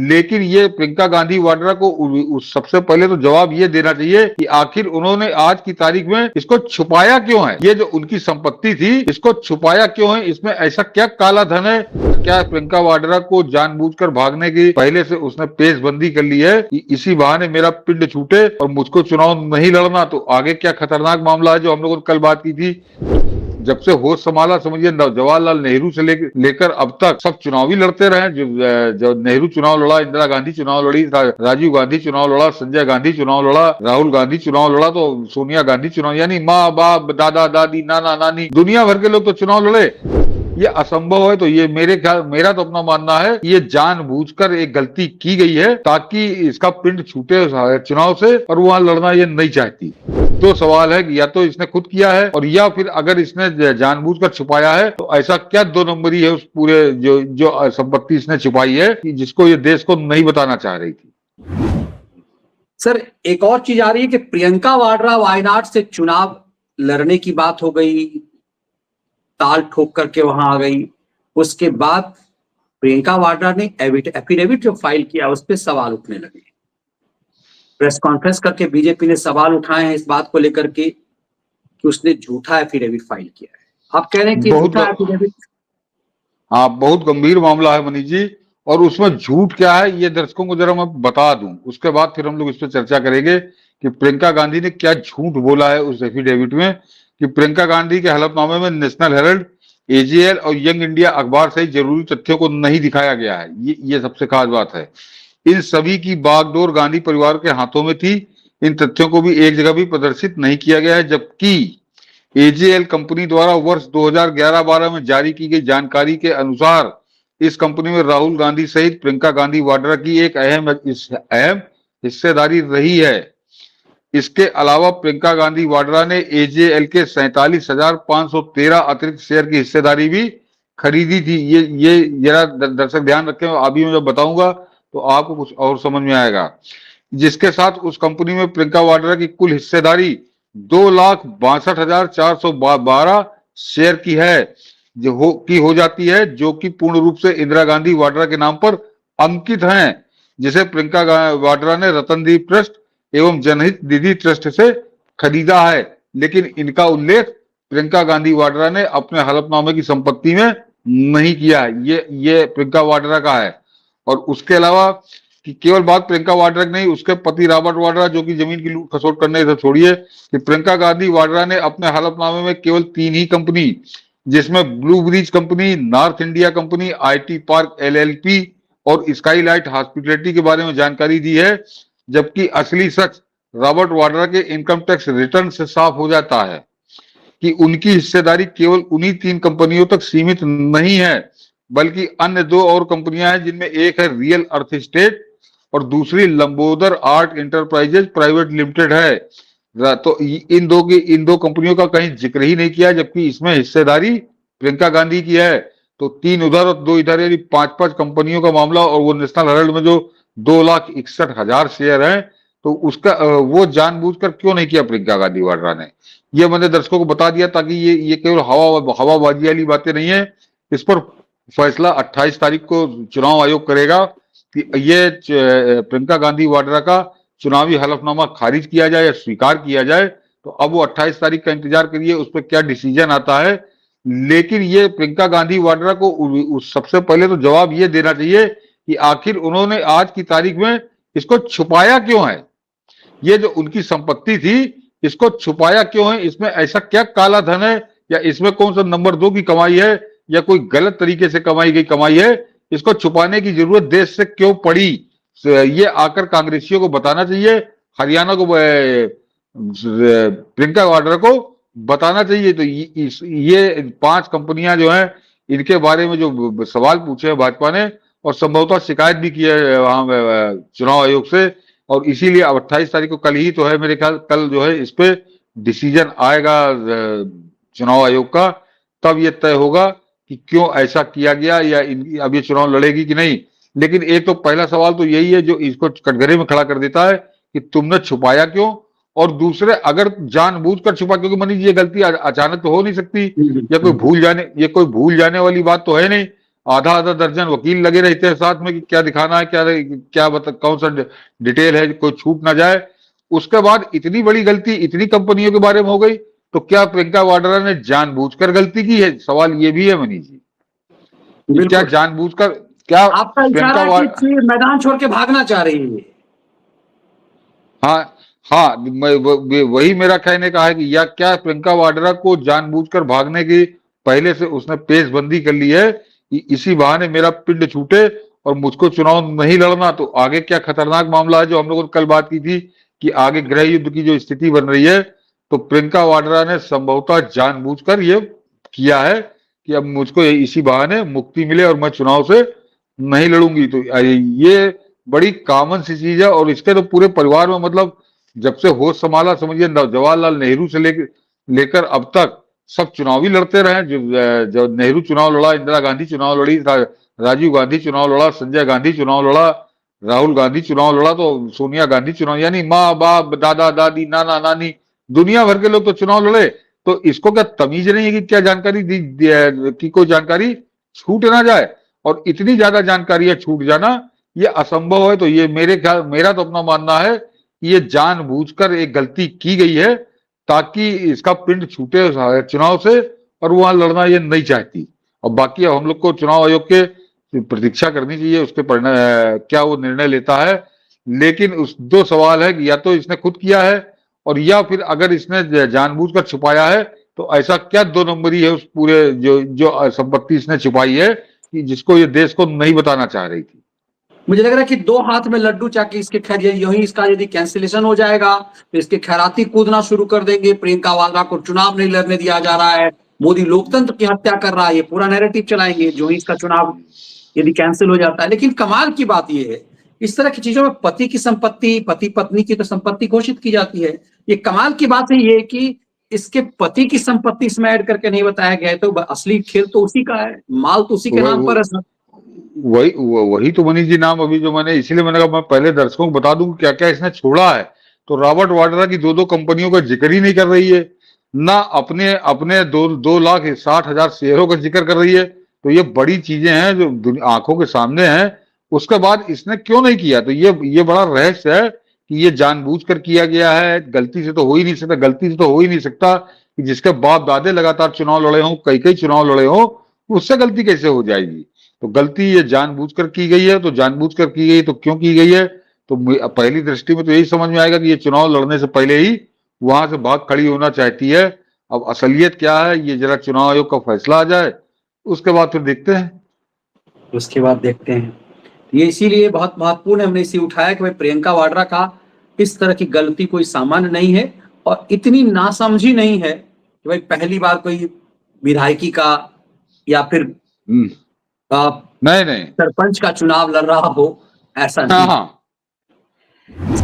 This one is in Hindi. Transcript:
लेकिन ये प्रियंका गांधी वाड्रा को सबसे पहले तो जवाब ये देना चाहिए कि आखिर उन्होंने आज की तारीख में इसको छुपाया क्यों है। ये जो उनकी संपत्ति थी इसको छुपाया क्यों है, इसमें ऐसा क्या काला धन है? क्या प्रियंका वाड्रा को जानबूझकर भागने की पहले से उसने पेशबंदी कर ली है कि इसी बहाने मेरा पिंड छूटे और मुझको चुनाव नहीं लड़ना? तो आगे क्या खतरनाक मामला है जो हम लोगों ने कल बात की थी। जब से होश संभाला समझिए जवाहरलाल नेहरू से लेकर अब तक सब चुनाव ही लड़ते रहे। जो नेहरू चुनाव लड़ा, इंदिरा गांधी चुनाव लड़ी, राजीव गांधी चुनाव लड़ा, संजय गांधी चुनाव लड़ा, राहुल गांधी चुनाव लड़ा, तो सोनिया गांधी चुनाव, यानी माँ बाप दादा दादी नाना नानी दुनिया भर के लोग तो चुनाव लड़े। ये असंभव है। तो ये मेरा तो अपना मानना है ये जानबूझकर एक गलती की गई है ताकि इसका पिंड छूटे चुनाव से, और वहां लड़ना ये नहीं चाहती। तो सवाल है कि या तो इसने खुद किया है, और या फिर अगर इसने जानबूझकर छुपाया है तो ऐसा क्या दो नंबरी है उस पूरे जो संपत्ति इसने छुपाई है कि जिसको ये देश को नहीं बताना चाह रही थी। सर, एक और चीज आ रही है कि प्रियंका वाड्रा वायनाड से चुनाव लड़ने की बात हो गई, ताल ठोक करके वहां आ गई। उसके बाद प्रियंका वाड्रा ने एफिडेविट जो फाइल किया उस पर सवाल उठने लगे। प्रेस कॉन्फ्रेंस करके बीजेपी ने सवाल उठाए हैं इस बात को लेकर के कि उसने झूठा एफिडेविट फाइल किया है। आप कह रहे हैं कि झूठा एफिडेविट? हाँ, बहुत गंभीर मामला है मनीष जी। और उसमें झूठ क्या है ये दर्शकों को जरा मैं बता दूं, उसके बाद फिर हम लोग इस पर चर्चा करेंगे कि प्रियंका गांधी ने क्या झूठ बोला है उस एफिडेविट में। कि प्रियंका गांधी के हलफनामे में नेशनल हेराल्ड, एजीएल और यंग इंडिया अखबार सहित जरूरी तथ्यों को नहीं दिखाया गया है। ये सबसे खास बात है। इन सभी की बागडोर गांधी परिवार के हाथों में थी। इन तथ्यों को भी एक जगह भी प्रदर्शित नहीं किया गया है, जबकि एजीएल कंपनी द्वारा वर्ष 2011-12 में जारी की गई जानकारी के अनुसार इस कंपनी में राहुल गांधी सहित प्रियंका गांधी वाड्रा की एक अहम हिस्सेदारी रही है। इसके अलावा प्रियंका गांधी वाड्रा ने एजेएल के 47,513 अतिरिक्त शेयर की हिस्सेदारी भी खरीदी थी। ये जरा दर्शक ध्यान रखें, अभी मैं जब बताऊंगा तो आपको कुछ और समझ में आएगा। जिसके साथ उस कंपनी में प्रियंका वाड्रा की कुल हिस्सेदारी 2,62,412 शेयर की है हो जाती है, जो कि पूर्ण रूप से इंदिरा गांधी वाड्रा के नाम पर अंकित हैं, जिसे प्रियंका वाड्रा ने रतनदीप ट्रस्ट एवं जनहित निधि ट्रस्ट से खरीदा है। लेकिन इनका उल्लेख प्रियंका गांधी वाड्रा ने अपने हलफनामे की संपत्ति में नहीं किया है। ये प्रियंका वाड्रा का है। और उसके अलावा कि केवल बात प्रियंका वाड्रा की नहीं, उसके पति रॉबर्ट वाड्रा जो कि जमीन की लूट खसोट करने से छोड़िए, कि प्रियंका गांधी वाड्रा ने अपने हलफनामे में केवल 3 ही कंपनी, जिसमें blue bridge company, north India company, IT park LLP और स्काईलाइट हॉस्पिटैलिटी के बारे में जानकारी दी है। जबकि असली सच रॉबर्ट वाड्रा के इनकम टैक्स रिटर्न से साफ हो जाता है कि उनकी हिस्सेदारी केवल उन्हीं 3 कंपनियों तक सीमित नहीं है, बल्कि अन्य 2 और कंपनियां हैं, जिनमें एक है रियल अर्थ एस्टेट और दूसरी Lambodar art enterprises private limited है। तो इन दो कंपनियों का कहीं जिक्र ही नहीं किया, जबकि इसमें हिस्सेदारी प्रियंका गांधी की है। तो 3 उधर और 2 इधर, यानी 5-5 कंपनियों का मामला। और वो नेशनल हेराल्ड में जो 2,61,000 शेयर हैं, तो उसका वो जानबूझकर क्यों नहीं किया प्रियंका गांधी वाड्रा ने? ये मैंने दर्शकों को बता दिया ताकि ये केवल हवाबाजी वाली बातें नहीं है। इस पर फैसला 28 तारीख को चुनाव आयोग करेगा कि ये प्रियंका गांधी वाड्रा का चुनावी हलफनामा खारिज किया जाए या स्वीकार किया जाए। तो अब वो 28 तारीख का इंतजार करिए, उस पर क्या डिसीजन आता है। लेकिन ये प्रियंका गांधी वाड्रा को सबसे पहले तो जवाब ये देना चाहिए कि आखिर उन्होंने आज की तारीख में इसको छुपाया क्यों है। ये जो उनकी संपत्ति थी इसको छुपाया क्यों है? इसमें ऐसा क्या काला धन है, या इसमें कौन सा नंबर 2 की कमाई है, या कोई गलत तरीके से कमाई गई कमाई है? इसको छुपाने की जरूरत देश से क्यों पड़ी? ये आकर कांग्रेसियों को बताना चाहिए, हरियाणा को प्रियंका वाड्रा को बताना चाहिए। तो ये 5 कंपनियां जो हैं, इनके बारे में जो सवाल पूछे हैं भाजपा ने, और संभवतः शिकायत भी की है वहां चुनाव आयोग से। और इसीलिए 28 तारीख को, कल ही तो है मेरे ख्याल, कल जो है इस पे डिसीजन आएगा चुनाव आयोग का। तब ये तय होगा कि क्यों ऐसा किया गया, या अब ये चुनाव लड़ेगी कि नहीं। लेकिन एक तो पहला सवाल तो यही है जो इसको कटघरे में खड़ा कर देता है कि तुमने छुपाया क्यों। और दूसरे, अगर जानबूझकर छुपा, क्योंकि मनीष ये गलती अचानक तो हो नहीं सकती, या कोई भूल जाने वाली बात तो है नहीं। आधा आधा दर्जन वकील लगे रहते हैं साथ में कि क्या दिखाना है, क्या क्या बता, कौन सा डिटेल है, कोई छूट ना जाए। उसके बाद इतनी बड़ी गलती इतनी कंपनियों के बारे में हो गई, तो क्या प्रियंका वाड्रा ने जानबूझकर गलती की है? सवाल ये भी है मनीष जी कि क्या बिल्कुल। जानबूझकर, क्या आपका इशारा प्रियंका है कि फिर मैदान छोड़ के भागना चाह रही है। हाँ हाँ, वही मेरा कहने का है कि या क्या प्रियंका वाड्रा को जानबूझकर भागने की पहले से उसने पेशबंदी कर ली है कि इसी बहाने मेरा पिंड छूटे और मुझको चुनाव नहीं लड़ना। तो आगे क्या खतरनाक मामला है जो हम लोगों ने कल बात की थी कि आगे गृह युद्ध की जो स्थिति बन रही है, तो प्रियंका वाड्रा ने संभवतः जानबूझकर ये किया है कि अब मुझको इसी बहाने मुक्ति मिले और मैं चुनाव से नहीं लड़ूंगी। तो ये बड़ी कॉमन सी चीज है, और इसके तो पूरे परिवार में, मतलब जब से होश संभाला समझिए जवाहरलाल नेहरू से लेकर अब तक सब चुनावी लड़ते रहे। जो नेहरू चुनाव लड़ा, इंदिरा गांधी चुनाव लड़ी, राजीव गांधी चुनाव लड़ा, संजय गांधी चुनाव लड़ा, राहुल गांधी चुनाव लड़ा, तो सोनिया गांधी चुनाव, यानी माँ बाप दादा दादी नाना नानी दुनिया भर के लोग तो चुनाव लड़े। तो इसको क्या तमीज नहीं है कि क्या जानकारी की कोई जानकारी छूट ना जाए? और इतनी ज्यादा जानकारियां छूट जाना ये असंभव है। तो ये मेरे ख्याल, मेरा तो अपना मानना है कि ये जानबूझकर एक गलती की गई है ताकि इसका पिंड छूटे चुनाव से, और वहां लड़ना ये नहीं चाहती। और बाकी अब हम लोग को चुनाव आयोग के प्रतीक्षा करनी चाहिए उसके परिणाम, क्या वो निर्णय लेता है। लेकिन उस दो सवाल है कि या तो इसने खुद किया है, और या फिर अगर इसने जानबूझकर छुपाया है तो ऐसा क्या दो नंबरी है उस पूरे जो जो संपत्ति इसने छुपाई है कि जिसको ये देश को नहीं बताना चाह रही थी। मुझे लग रहा है कि दो हाथ में लड्डू चाके इसके खैर यही इसका यदि कैंसिलेशन हो जाएगा तो इसके खैराती कूदना शुरू कर देंगे। प्रियंका वाड्रा को चुनाव नहीं लड़ने दिया जा रहा है, मोदी लोकतंत्र की हत्या कर रहा है, ये पूरा नैरेटिव चलाएंगे जो ही इसका चुनाव यदि कैंसिल हो जाता है। लेकिन कमाल की बात यह है, इस तरह की चीजों में पति की संपत्ति, पति पत्नी की तो संपत्ति घोषित की जाती है। ये कमाल की बात है ये कि इसके पति की संपत्ति इसमें ऐड करके नहीं बताया गया है। तो असली खेल तो उसी का है, माल तो उसी के नाम पर है सर। वही तो मनीष जी नाम अभी जो मैंने, इसीलिए मैंने कहा मैं पहले दर्शकों को बता दूं क्या क्या इसने छोड़ा है। तो रॉबर्ट वाड्रा की दो कंपनियों का जिक्र ही नहीं कर रही है, ना अपने अपने 2,60,000 शेयरों का जिक्र कर रही है। तो ये बड़ी चीजें हैं जो आंखों के सामने हैं। उसके बाद इसने क्यों नहीं किया, तो ये बड़ा रहस्य है कि ये जानबूझकर किया गया है। गलती से तो हो ही नहीं सकता, गलती से तो हो ही नहीं सकता कि जिसके बाप दादे लगातार चुनाव लड़े हों, कई चुनाव लड़े हों, उससे गलती कैसे हो जाएगी? तो गलती ये जानबूझकर की गई है। तो जानबूझकर की गई तो क्यों की गई है? तो पहली दृष्टि में तो यही समझ में आएगा कि ये चुनाव लड़ने से पहले ही वहां से भाग खड़ी होना चाहती है। अब असलियत क्या है ये जरा चुनाव आयोग का फैसला आ जाए, उसके बाद फिर देखते हैं। उसके बाद देखते हैं। ये इसीलिए बहुत महत्वपूर्ण है, हमने इसे उठाया कि भाई प्रियंका वाड्रा का इस तरह की गलती कोई सामान्य नहीं है और इतनी नासमझी नहीं है कि भाई पहली बार कोई विधायकी का या फिर नहीं नहीं, सरपंच का चुनाव लड़ रहा हो, ऐसा हाँ नहीं। हाँ।